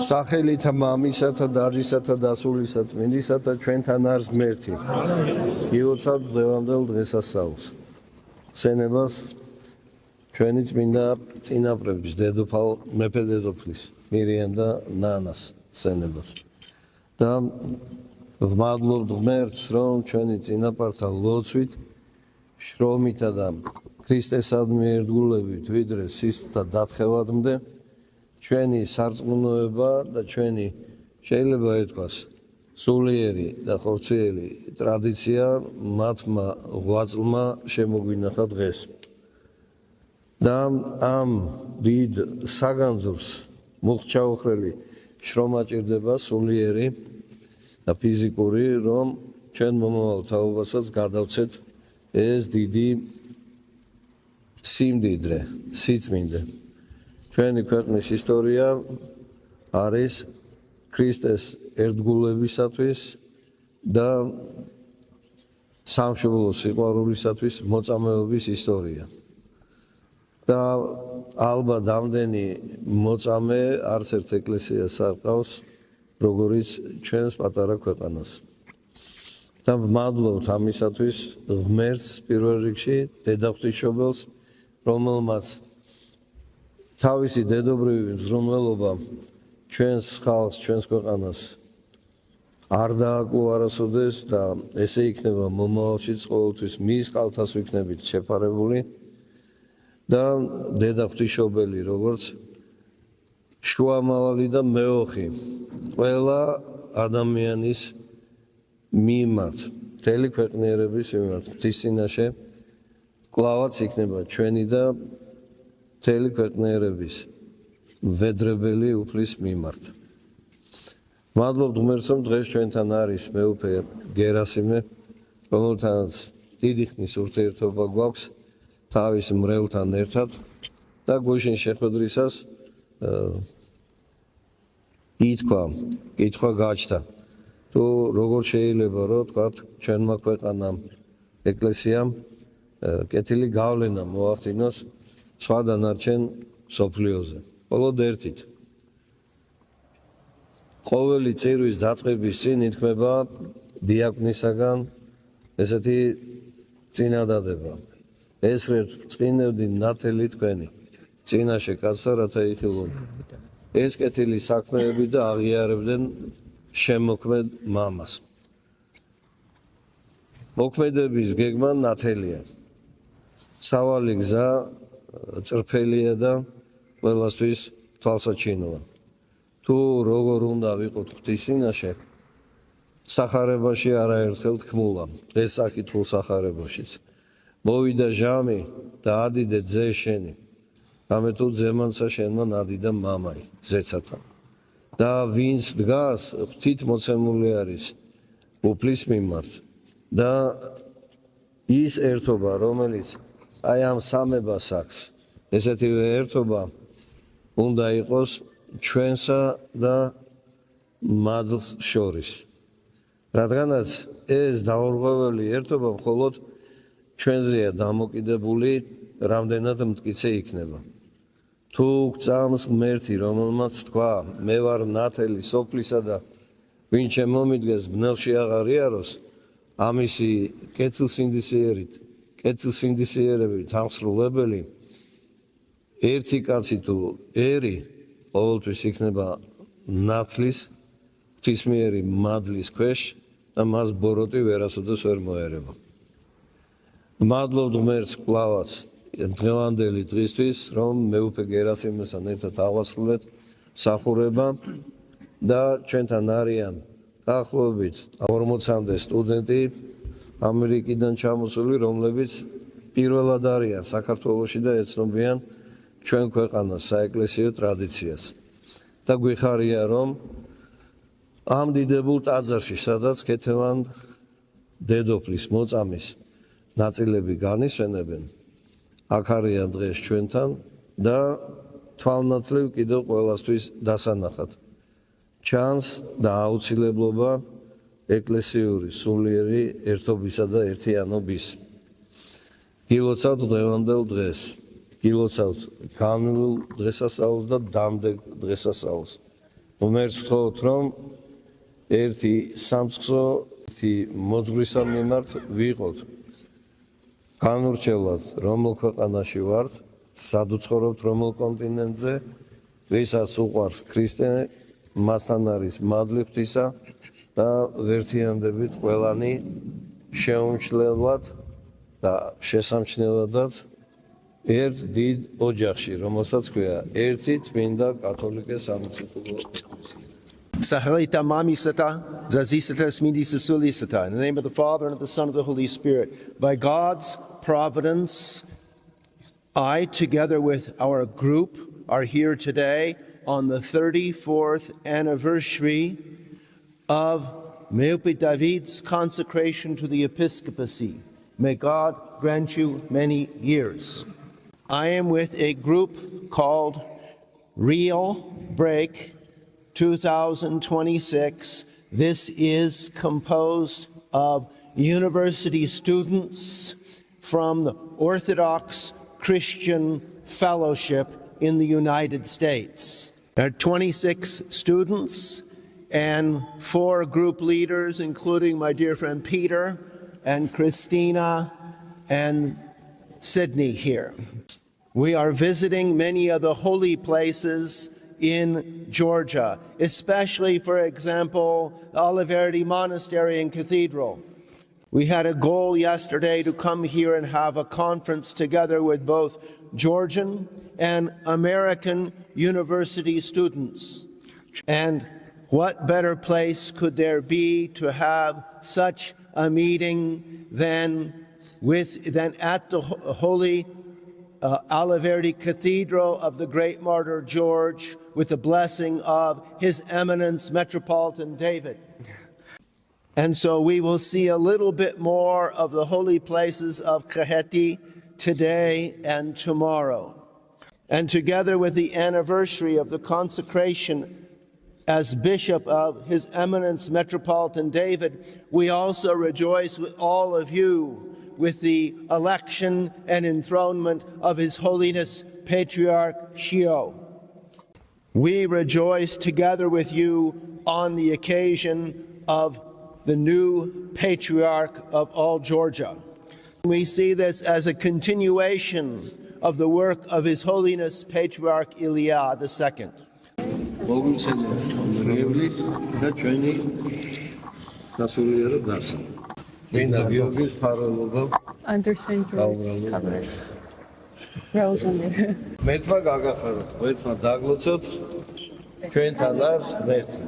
სახელითა მამისათა დადისათა დასულისა წმინდისათა ჩვენთან არის ღმერთი. გილოცავთ დღევანდელ დღესასწაულს. ხსენებას ჩვენი წმინდა წინაპრების დედოფალ მეფე დედოფლის მირიამ და ნანას ხსენებას. და ვმადლობთ ღმერთს, რომ ჩვენი წინაპართა ლოცვით, შრომითა და ქრისტესადმი ერთგულებით ვიდრე სისხლთა დათხევადმდე ჩვენი სარწმუნოება და ჩვენი შეიძლება ითქვას სულიერი და ხორციელი ტრადიცია მათმა ღვაწლმა შემოგვინახა დღეს. და ამ დიდ საგანძურს მუხჩაუხრელი შრომა ჭირდება სულიერი და ფიზიკური, რომ ჩვენ მომავალ თაობასაც გადავცეთ ეს დიდი სიმდიდრე, სიწმინდე. ჩვენი ქვეყნის ისტორია არის ქრისტეს ერთგულებისათვის და სამშობლოს სიყვარულისათვის მოწამეობის ისტორია. და ალბათ ამდენი მოწამე არც ერთ ეკლესიას არ ყავს, როგორიც ჩვენს პატარა ქვეყანას. და ვმადლობთ ამისათვის ღმერთს პირველ რიგში, დედაღვთისმშობელს, რომელმაც თავისი დედობრივი მზრუნველობა ჩვენს ხალხს, ჩვენს ქვეყანას არ დააკლო არასოდეს და ესე იქნება მომავალშიც ყოველთვის მის კალთას ვიქნებით შეფარებული და დედაღვთისმშობელი როგორც შუამავალი და მეოხი ყველა ადამიანის მიმართ, მთელი ქვეყნიერების მიმართ, ღვთის წინაშე კვლავაც იქნება ჩვენი და მთელი ქვეყნიერების ვედრებელი უფლის მიმართ. მადლობთ ღმერთს, რომ დღეს ჩვენთან არის მეუფე გერასიმე, რომელთანაც დიდი ხნის ურთიერთობა გვაქვს თავის მრევლთან ერთად და გუშინ შეხვედრისას ითქვა, კითხვა გაჩნდა. თუ როგორ შეიძლება რომ თქვათ ჩვენმა ქვეყანამ ეკლესიამ კეთილი გავლენა მოახდინოს სხვა დანარჩენ მსოფლიოზე. მხოლოდ ერთით. ყოველი წირვის დაწყების წინ ითქმება დიაკვნისაგან ესეთი წინადადება. ესრეთ წინევდი ნათელი თქვენი წინაშე კაცთა, რათა იხილონ ეს კეთილი საქმეები და აღიარებდნენ შემოქმედ მამას. მოქმედების გეგმა ნათელია. სავალი გზა წრფელია და ყველასთვის თვალსაჩინოა. თუ როგორ უნდა ვიყოთ ღვთის წინაშე, სახარებაში არაერთხელ თქმულა, დღეს საკითხულ სახარებაშიც. მოვიდა ჟამი და ადიდე ძე შენი, რამე თუ ძემანცა შენმა ნადიდა მამაი, ზეცათა. და ვინც დგას, ღვთით მოცემული არის უფლის მიმართ და ის ერთობა, რომელიც აი ამ სამებას აქვს, ესეთივე ერთობა უნდა იყოს ჩვენსა და მადლს შორის. რადგანაც ეს დაურღვეველი ერთობა მხოლოდ ჩვენზეა დამოკიდებული, რამდენად მტკიცე იქნება. თუ გწამს ღმერთი, რომელმაც თქვა, მე ვარ ნათელი სოფლისა და ვინ შემომიდგეს ბნელში აღარ იაროს, ამისი კეთილსინდისიერებით ამსრულებელი, ერთი კაცი თუ ერი ყოველთვის იქნება ნათლის, ღვთისმიერი მადლის ქვეშ და მას ბოროტი ვერასოდეს ვერ მოერება. მადლობთ ღმერთს კვლავაც დღევანდელი დღისთვის, რომ მეუფე გერასიმესთან ერთად აღვასრულეთ მსახურება და ჩვენთან არიან დაახლოებით 40-მდე სტუდენტი ამერიკიდან ჩამოსული, რომლებიც პირველად არიან საქართველოში და ეცნობიან ჩვენ ქვეყანას საეკლესიო ტრადიციას. და გვიხარია, რომ ამ დიდებულ ტაძარში, სადაც ქეთევან დედოფლის მოწამის ნაწილები განისვენებენ, აქ არიან დღეს ჩვენთან და თვალნათლივ კიდევ ყველასთვის დასანახად. ჩანს და აუცილებლობა ეკლესიური სულიერი ერთობისა და ერთიანობის. გილოცავთ დღევანდელ დღეს, გილოცავთ განვლილ დღესასწაულს და დამდეგ დღესასწაულს. უმერს ვთხოვთ, რომ ერთი სამწყსო, ერთი მოძღვრისა მიმართ ვიყოთ. განურჩევლად, რომელ ქვეყანაში ვართ, სად ვცხოვრობთ, რომელ კონტინენტზე, ვისაც უყვარს ქრისტე, მასთან არის მადლი ღვთისა და ვერთიანდებით ყველანი შეუმჩნევლად და შესამჩნევადაც ერთ დიდ ოჯახში, რომელსაც ქვია ერთი წმინდა კათოლიკე სამოციქულო ეკლესია. Sahalita mamisata, zazisata, smidisasulisata. In the name of the Father, and of the Son, and of the Holy Spirit. By God's providence, I, together with our group, are here today on the 34th anniversary of Meopi David's consecration to the episcopacy. May God grant you many years. I am with a group called Real Break 2026. This is composed of university students from the Orthodox Christian Fellowship in the United States. There are 26 students and 4 group leaders, including my dear friend Peter and Christina and Sydney here. We are visiting many of the holy places in Georgia, especially, for example, the Oliverdi Monastery and Cathedral. We had a goal yesterday to come here and have a conference together with both Georgian and American university students. And what better place could there be to have such a meeting than at the holy Oliverdi Cathedral of the great martyr George, with the blessing of His Eminence Metropolitan David. And so we will see a little bit more of the holy places of Kakheti today and tomorrow. And together with the anniversary of the consecration as Bishop of His Eminence Metropolitan David, we also rejoice with all of you with the election and enthronement of His Holiness Patriarch Shio. We rejoice together with you on the occasion of the new Patriarch of all Georgia. We see this as a continuation of the work of His Holiness Patriarch Ilya II. Under St. George's Cover. Rose on there. მერთმა გაგახაროთ, მერთმა დაგლოცოთ, ჩვენთან არის ღმერთი.